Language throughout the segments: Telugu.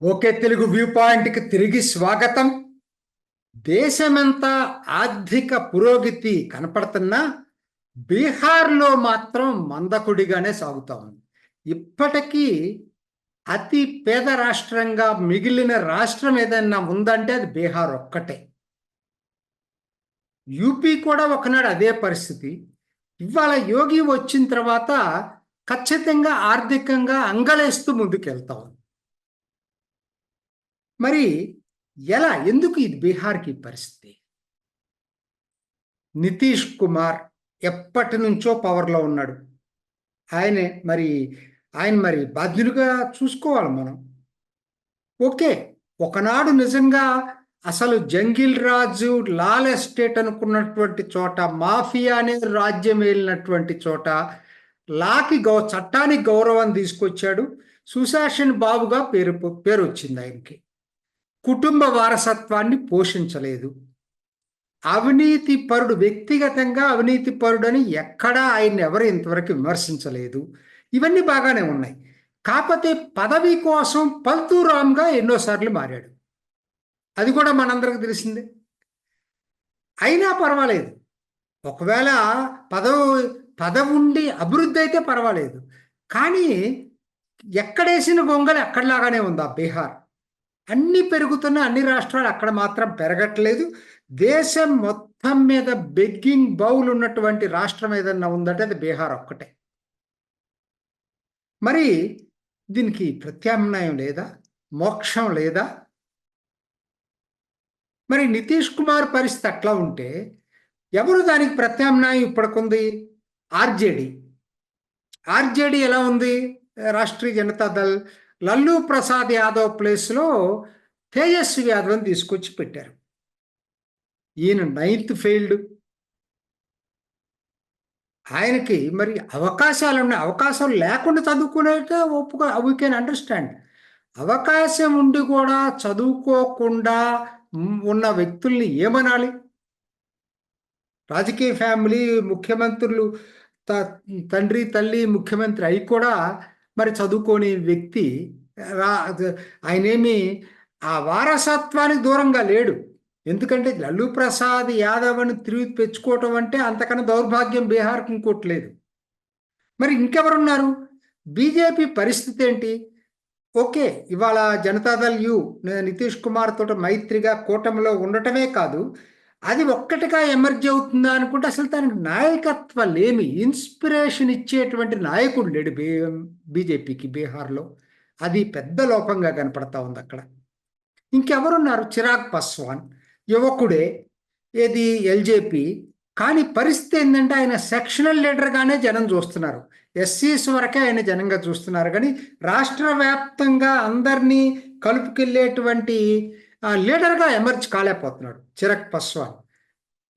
ఓకే, తెలుగు వ్యూ పాయింట్కి తిరిగి స్వాగతం. దేశమంతా ఆర్థిక పురోగతి కనపడుతున్నా బీహార్లో మాత్రం మందకుడిగానే సాగుతా ఉంది. ఇప్పటికీ అతి పేద రాష్ట్రంగా మిగిలిన రాష్ట్రం ఏదైనా ఉందంటే అది బీహార్ ఒక్కటే. యూపీ కూడా ఒకనాడు అదే పరిస్థితి. ఇవాళ యోగి వచ్చిన తర్వాత ఖచ్చితంగా ఆర్థికంగా అంగలేస్తూ ముందుకెళ్తాం. మరి ఎందుకు ఇది బీహార్కి పరిస్థితి? నితీష్ కుమార్ ఎప్పటి నుంచో పవర్లో ఉన్నాడు. ఆయనే మరి ఆయన బాధ్యులుగా చూసుకోవాలి మనం. ఓకే, ఒకనాడు నిజంగా అసలు జంగిల్ రాజు, లాల్ ఎస్టేట్ అనుకున్నటువంటి చోట, మాఫియా అనేది రాజ్యం వెళ్ళినటువంటి చోట చట్టానికి గౌరవం తీసుకొచ్చాడు. సుశాసన్ బాబుగా పేరు వచ్చింది ఆయనకి. కుటుంబ వారసత్వాన్ని పోషించలేదు. అవినీతి పరుడు, వ్యక్తిగతంగా అవినీతి పరుడని ఎక్కడా ఆయన ఎవరు ఇంతవరకు విమర్శించలేదు. ఇవన్నీ బాగానే ఉన్నాయి. కాకపోతే పదవి కోసం పల్తూరామ్గా ఎన్నోసార్లు మారాడు. అది కూడా మనందరికి తెలిసిందే. అయినా పర్వాలేదు. ఒకవేళ పదవి ఉండి అభివృద్ధి అయితే పర్వాలేదు. కానీ ఎక్కడేసిన గొంగలి అక్కడలాగానే ఉంది ఆ బీహార్. అన్ని పెరుగుతున్న అన్ని రాష్ట్రాలు, అక్కడ మాత్రం పెరగట్లేదు. దేశం మొత్తం మీద బెగ్గింగ్ బౌల్ ఉన్నటువంటి రాష్ట్రం ఏదన్నా ఉందంటే అది బీహార్ ఒక్కటే. మరి దీనికి ప్రత్యామ్నాయం లేదా? మోక్షం లేదా? మరి నితీష్ కుమార్ పరిస్థితి అట్లా ఉంటే ఎవరు దానికి ప్రత్యామ్నాయం ఇప్పటికుంది? ఆర్జేడీ ఎలా ఉంది? రాష్ట్రీయ జనతాదళ్ లల్లూ ప్రసాద్ యాదవ్ ప్లేస్లో తేజస్వి యాదవ్ని తీసుకొచ్చి పెట్టారు. ఈయన 9th ఫెయిల్డ్. ఆయనకి మరి అవకాశాలు ఉన్నాయి. అవకాశం లేకుండా చదువుకునేటే వీ కెన్ అండర్స్టాండ్. అవకాశం ఉండి కూడా చదువుకోకుండా ఉన్న వ్యక్తుల్ని ఏమనాలి? రాజకీయ ఫ్యామిలీ, ముఖ్యమంత్రులు, తండ్రి తల్లి ముఖ్యమంత్రి అయి కూడా మరి చదువుకోని వ్యక్తి ఆయనేమి ఆ వారసత్వానికి దూరంగా లేడు. ఎందుకంటే లల్లూ ప్రసాద్ యాదవ్ అని తిరిగి తెచ్చుకోవటం అంటే అంతకన్నా దౌర్భాగ్యం బీహార్కి ఇంకోటి లేదు. మరి ఇంకెవరున్నారు? బీజేపీ పరిస్థితి ఏంటి? ఓకే, ఇవాళ జనతాదళ్ నితీష్ కుమార్ తోటి మైత్రిగా కూటమిలో ఉండటమే కాదు, అది ఒక్కటిగా ఎమర్జ్ అవుతుందా అనుకుంటే అసలు దానికి నాయకత్వం లేమి, ఇన్స్పిరేషన్ ఇచ్చేటువంటి నాయకుడు లేడు బీజేపీకి బీహార్లో. అది పెద్ద లోపంగా కనపడతా ఉంది అక్కడ. ఇంకెవరున్నారు? చిరాగ్ పాస్వాన్ యువకుడే, ఏది ఎల్జేపీ. కానీ పరిస్థితి ఏంటంటే ఆయన సెక్షనల్ లీడర్గానే జనం చూస్తున్నారు. ఎస్సీస్ వరకే ఆయన జనంగా చూస్తున్నారు. కానీ రాష్ట్ర వ్యాప్తంగా అందరినీ కలుపుకెళ్ళేటువంటి లీడర్గా ఎమర్జ్ కాలేకపోతున్నాడు చిరాగ్ పాస్వాన్.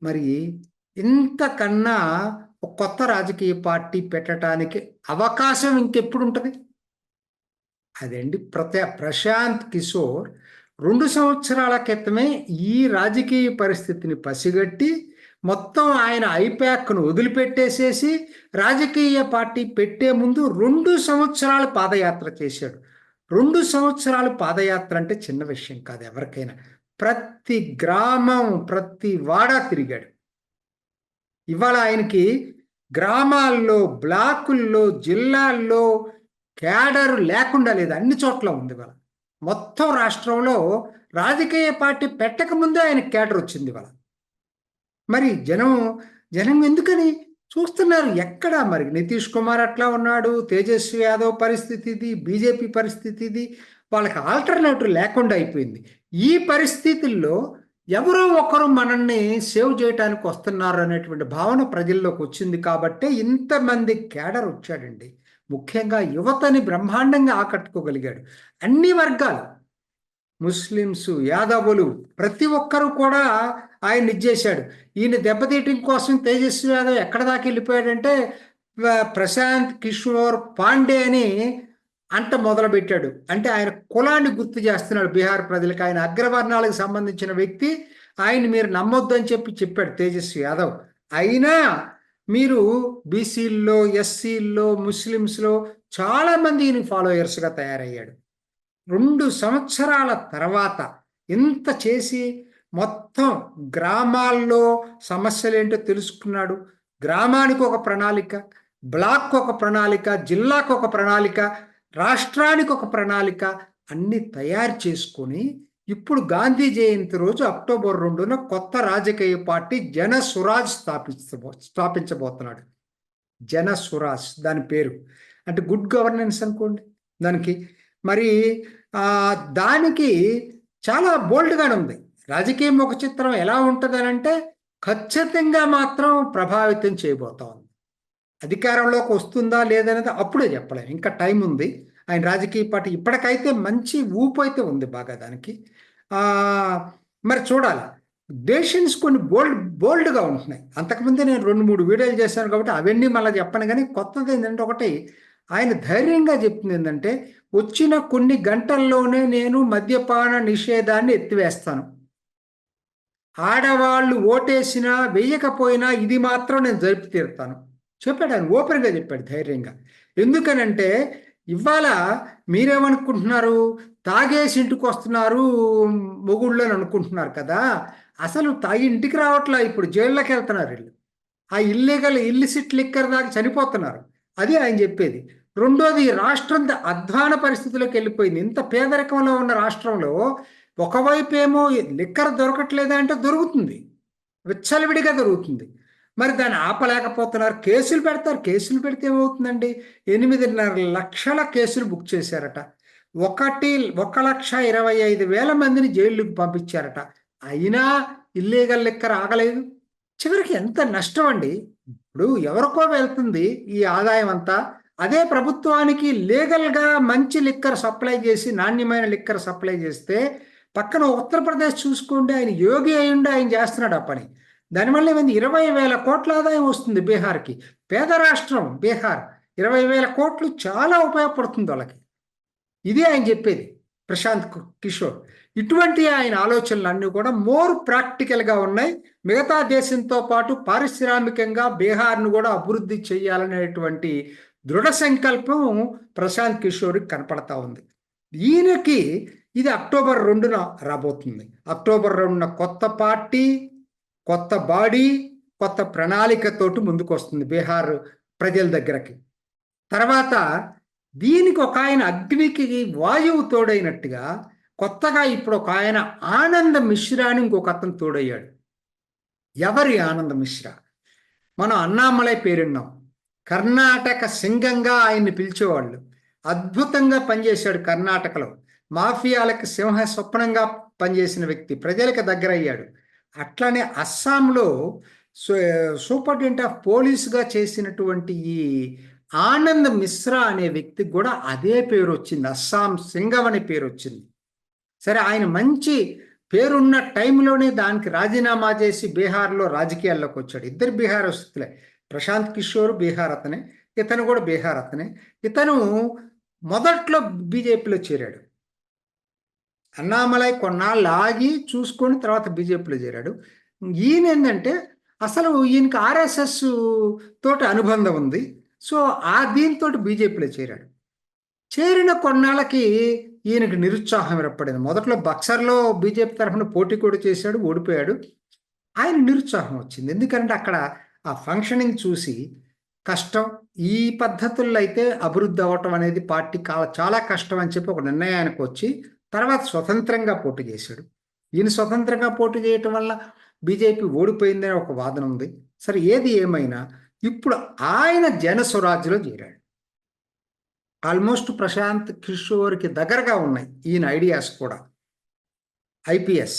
మరి ఇంతకన్నా ఒక కొత్త రాజకీయ పార్టీ పెట్టడానికి అవకాశం ఇంకెప్పుడు ఉంటుంది? అదండి ప్రశాంత్ కిషోర్ 2 సంవత్సరాల క్రితమే ఈ రాజకీయ పరిస్థితిని పసిగట్టి మొత్తం ఆయన ఐప్యాక్ను వదిలిపెట్టేసేసి రాజకీయ పార్టీ పెట్టే ముందు 2 సంవత్సరాలు పాదయాత్ర చేశాడు. 2 సంవత్సరాలు పాదయాత్ర అంటే చిన్న విషయం కాదు ఎవరికైనా. ప్రతి గ్రామం, ప్రతి వాడా తిరిగాడు. ఇవాళ ఆయనకి గ్రామాల్లో, బ్లాకుల్లో, జిల్లాల్లో క్యాడర్ లేకుండా లేదు, అన్ని చోట్ల ఉంది. ఇవాళ మొత్తం రాష్ట్రంలో రాజకీయ పార్టీ పెట్టక ముందే ఆయన క్యాడర్ వచ్చింది ఇవాళ. మరి జనం ఎందుకని చూస్తున్నారు? ఎక్కడ మరి నితీష్ కుమార్ అట్లా ఉన్నాడు, తేజస్వి యాదవ్ పరిస్థితి ఇది, బీజేపీ పరిస్థితి ఇది. వాళ్ళకి ఆల్టర్నేటివ్ లేకుండా అయిపోయింది. ఈ పరిస్థితుల్లో ఎవరో ఒకరు మనల్ని సేవ్ చేయడానికి వస్తున్నారు అనేటువంటి భావన ప్రజల్లోకి వచ్చింది కాబట్టి ఇంతమంది క్యాడర్ వచ్చాడండి. ముఖ్యంగా యువతని బ్రహ్మాండంగా ఆకట్టుకోగలిగాడు. అన్ని వర్గాలు, ముస్లిమ్స్, యాదవులు, ప్రతి ఒక్కరూ కూడా ఆయన ఇచ్చేశాడు. ఈయన దెబ్బతీయటం కోసం తేజస్వి యాదవ్ ఎక్కడ దాకా వెళ్ళిపోయాడంటే ప్రశాంత్ కిషోర్ పాండే అని అంట మొదలుపెట్టాడు. అంటే ఆయన కులాన్ని గుర్తు చేస్తున్నాడు బీహార్ ప్రజలకు. ఆయన అగ్రవర్ణాలకు సంబంధించిన వ్యక్తి, ఆయన మీరు నమ్మొద్దు అని చెప్పాడు తేజస్వి యాదవ్. అయినా మీరు బీసీల్లో, ఎస్సీల్లో, ముస్లిమ్స్లో చాలామంది ఈయన ఫాలోయర్స్గా తయారయ్యాడు. 2 సంవత్సరాల తర్వాత ఇంత చేసి మొత్తం గ్రామాల్లో సమస్యలేంటో తెలుసుకున్నాడు. గ్రామానికి ఒక ప్రణాళిక, బ్లాక్ ఒక ప్రణాళిక, జిల్లాకు ఒక ప్రణాళిక, రాష్ట్రానికి ఒక ప్రణాళిక అన్ని తయారు చేసుకొని ఇప్పుడు గాంధీ జయంతి రోజు అక్టోబర్ 2న కొత్త రాజకీయ పార్టీ జన స్వరాజ్ స్థాపించబోతున్నాడు. జన స్వరాజ్ దాని పేరు. అంటే గుడ్ గవర్నెన్స్ అనుకోండి దానికి. మరి దానికి చాలా బోల్డ్గానే ఉంది. రాజకీయ ముఖ చిత్రం ఎలా ఉంటుందని అంటే ఖచ్చితంగా మాత్రం ప్రభావితం చేయబోతా ఉంది. అధికారంలోకి వస్తుందా లేదనేది అప్పుడే చెప్పలేము, ఇంకా టైం ఉంది. ఆయన రాజకీయ పార్టీ ఇప్పటికైతే మంచి ఊపు అయితే ఉంది బాగా దానికి. మరి చూడాలి. డెసిషన్స్ కొన్ని బోల్డ్గా ఉంటున్నాయి. అంతకుముందే నేను 2-3 వీడియోలు చేశాను కాబట్టి అవన్నీ మళ్ళీ చెప్పను. కానీ కొత్తది ఏంటంటే ఒకటి ఆయన ధైర్యంగా చెప్తుంది ఏంటంటే వచ్చిన కొన్ని గంటల్లోనే నేను మద్యపాన నిషేధాన్ని ఎత్తివేస్తాను, ఆడవాళ్ళు ఓటేసినా వేయకపోయినా ఇది మాత్రం నేను జరిపి తీరుతాను చెప్పాడు. ఆయన ఓపెన్గా చెప్పాడు ధైర్యంగా. ఎందుకనంటే ఇవాళ మీరేమనుకుంటున్నారు, తాగేసి ఇంటికి వస్తున్నారు మొగుళ్ళు అని అనుకుంటున్నారు కదా. అసలు తాగి ఇంటికి రావట్లా, ఇప్పుడు జైల్లోకి వెళ్తున్నారు వీళ్ళు. ఆ ఇల్లిసిట్ లిక్కర్ దాకా చనిపోతున్నారు. అది ఆయన చెప్పేది. రెండోది, రాష్ట్రం అధ్వాన పరిస్థితిలోకి వెళ్ళిపోయింది. ఇంత పేదరికంలో ఉన్న రాష్ట్రంలో ఒకవైపు ఏమో లిక్కర్ దొరకట్లేదా అంటే దొరుకుతుంది, విచ్చలవిడిగా దొరుకుతుంది. మరి దాన్ని ఆపలేకపోతున్నారు, కేసులు పెడతారు. కేసులు పెడితే ఏమవుతుందండి, 8.5 లక్షల కేసులు బుక్ చేశారట. 1,25,000 మందిని జైళ్ళకు పంపించారట. అయినా ఇల్లీగల్ లిక్కర్ ఆగలేదు. చివరికి ఎంత నష్టం అండి. ఇప్పుడు ఎవరికో వెళ్తుంది ఈ ఆదాయం అంతా, అదే ప్రభుత్వానికి లీగల్గా మంచి లిక్కర్ సప్లై చేసి నాణ్యమైన లిక్కర్ సప్లై చేస్తే పక్కన ఉత్తరప్రదేశ్ చూసుకోండి, ఆయన యోగి అయ్యుండి ఆయన చేస్తున్నాడు ఆ పని. దానివల్ల ఏమైంది, 20,000 కోట్ల ఆదాయం వస్తుంది బీహార్కి. పేద రాష్ట్రం బీహార్, 20,000 కోట్లు చాలా ఉపయోగపడుతుంది వాళ్ళకి. ఇది ఆయన చెప్పేది ప్రశాంత్ కిషోర్. ఇటువంటి ఆయన ఆలోచనలు అన్నీ కూడా మోర్ ప్రాక్టికల్గా ఉన్నాయి. మిగతా దేశంతో పాటు పారిశ్రామికంగా బీహార్ను కూడా అభివృద్ధి చేయాలనేటువంటి దృఢ సంకల్పం ప్రశాంత్ కిషోర్కి కనపడతా ఉంది. ఈయనకి ఇది అక్టోబర్ 2న రాబోతుంది. అక్టోబర్ 2న కొత్త పార్టీ, కొత్త బాడీ, కొత్త ప్రణాళికతోటి ముందుకు వస్తుంది బీహార్ ప్రజల దగ్గరకి. తర్వాత దీనికి ఒక ఆయన అగ్నికి వాయువు తోడైనట్టుగా కొత్తగా ఇప్పుడు ఒక ఆయన ఆనంద్ మిశ్రా అని ఇంకొక అతను తోడయ్యాడు. ఎవరి ఆనంద్ మిశ్రా? మనం అన్నామలై పేరున్నాం, కర్ణాటక సింగంగా ఆయన్ని పిలిచేవాళ్ళు. అద్భుతంగా పనిచేశాడు కర్ణాటకలో. మాఫియాలకు సింహ స్వప్నంగా పనిచేసిన వ్యక్తి, ప్రజలకు దగ్గర అయ్యాడు. అట్లానే అస్సాంలో సూపరింటెండెంట్ ఆఫ్ పోలీసుగా చేసినటువంటి ఈ ఆనంద్ మిశ్రా అనే వ్యక్తికి కూడా అదే పేరు వచ్చింది, అస్సాం సింగం అనే పేరు వచ్చింది. సరే, ఆయన మంచి పేరున్న టైంలోనే దానికి రాజీనామా చేసి బీహార్లో రాజకీయాల్లోకి వచ్చాడు. ఇద్దరు బీహార్ వస్తులే, ప్రశాంత్ కిషోర్ బీహార్ అతనే, ఇతను కూడా బీహార్ అతనే. ఇతను మొదట్లో బీజేపీలో చేరాడు. అన్నామలై కొన్నాళ్ళు ఆగి చూసుకొని తర్వాత బీజేపీలో చేరాడు. ఈయన ఏంటంటే అసలు ఈయనకి ఆర్ఎస్ఎస్ తోటి అనుబంధం ఉంది. సో దీంతో బీజేపీలో చేరాడు. చేరిన కొన్నాళ్ళకి ఈయనకి నిరుత్సాహం ఏర్పడింది. మొదట్లో బక్సర్లో బీజేపీ తరఫున పోటీ కూడా చేశాడు, ఓడిపోయాడు. ఆయన నిరుత్సాహం వచ్చింది. ఎందుకంటే అక్కడ ఆ ఫంక్షనింగ్ చూసి కష్టం, ఈ పద్ధతుల్లో అయితే అభివృద్ధి అవ్వటం అనేది పార్టీ చాలా కష్టం అని చెప్పి ఒక నిర్ణయానికి వచ్చి తర్వాత స్వతంత్రంగా పోటీ చేశాడు. ఈయన స్వతంత్రంగా పోటీ చేయటం వల్ల బీజేపీ ఓడిపోయిందని ఒక వాదన ఉంది. సరే, ఏది ఏమైనా ఇప్పుడు ఆయన జన స్వరాజ్యలో చేరాడు. ఆల్మోస్ట్ ప్రశాంత్ కిషోర్కి దగ్గరగా ఉన్నాయి ఈయన ఐడియాస్ కూడా. ఐపీఎస్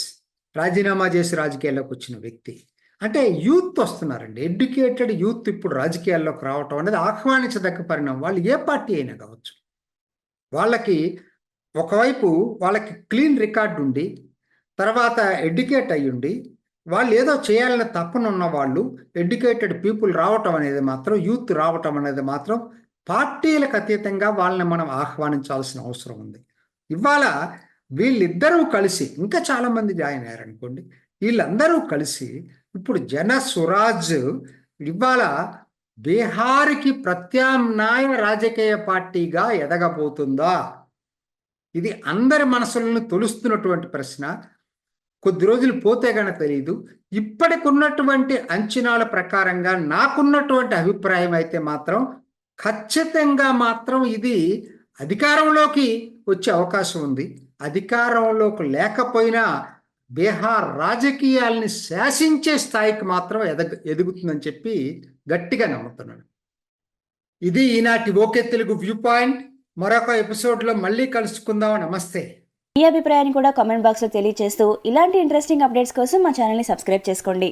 రాజీనామా చేసి రాజకీయాల్లోకి వచ్చిన వ్యక్తి. అంటే యూత్ వస్తున్నారండి, ఎడ్యుకేటెడ్ యూత్ ఇప్పుడు రాజకీయాల్లోకి రావటం అనేది ఆహ్వానించదగ్గ పరిణామం. వాళ్ళు ఏ పార్టీ అయినా కావచ్చు. వాళ్ళకి ఒకవైపు వాళ్ళకి క్లీన్ రికార్డు ఉండి, తర్వాత ఎడ్యుకేట్ అయ్యుండి, వాళ్ళు ఏదో చేయాలని తప్పన ఉన్న వాళ్ళు, ఎడ్యుకేటెడ్ పీపుల్ రావటం అనేది మాత్రం, యూత్ రావటం అనేది మాత్రం పార్టీలకు అతీతంగా వాళ్ళని మనం ఆహ్వానించాల్సిన అవసరం ఉంది. ఇవాళ వీళ్ళిద్దరూ కలిసి, ఇంకా చాలామంది జాయిన్ అయ్యారనుకోండి, వీళ్ళందరూ కలిసి ఇప్పుడు జన స్వరాజ్ ఇవాళ బీహార్కి ప్రత్యామ్నాయ రాజకీయ పార్టీగా ఎదగబోతుందా? ఇది అందరి మనసులను తొలుస్తున్నటువంటి ప్రశ్న. కొద్ది రోజులు పోతే గనక తెలియదు. ఇప్పటికున్నటువంటి అంచనాల ప్రకారంగా నాకున్నటువంటి అభిప్రాయం అయితే మాత్రం ఖచ్చితంగా మాత్రం ఇది అధికారంలోకి వచ్చే అవకాశం ఉంది. అధికారంలోకి లేకపోయినా బీహార్ రాజకీయాల్ని శాసించే స్థాయికి మాత్రం ఎదుగుతుందని చెప్పి గట్టిగా నమ్ముతున్నాను. ఇది ఈనాటి ఓకే తెలుగు వ్యూ పాయింట్. మరొక ఎపిసోడ్లో మళ్ళీ కలుసుకుందాం. నమస్తే. మీ అభిప్రాయాన్ని కూడా కామెంట్ బాక్స్లో తెలియజేస్తూ ఇలాంటి ఇంట్రెస్టింగ్ అప్డేట్స్ కోసం మా ఛానల్ని సబ్స్క్రైబ్ చేసుకోండి.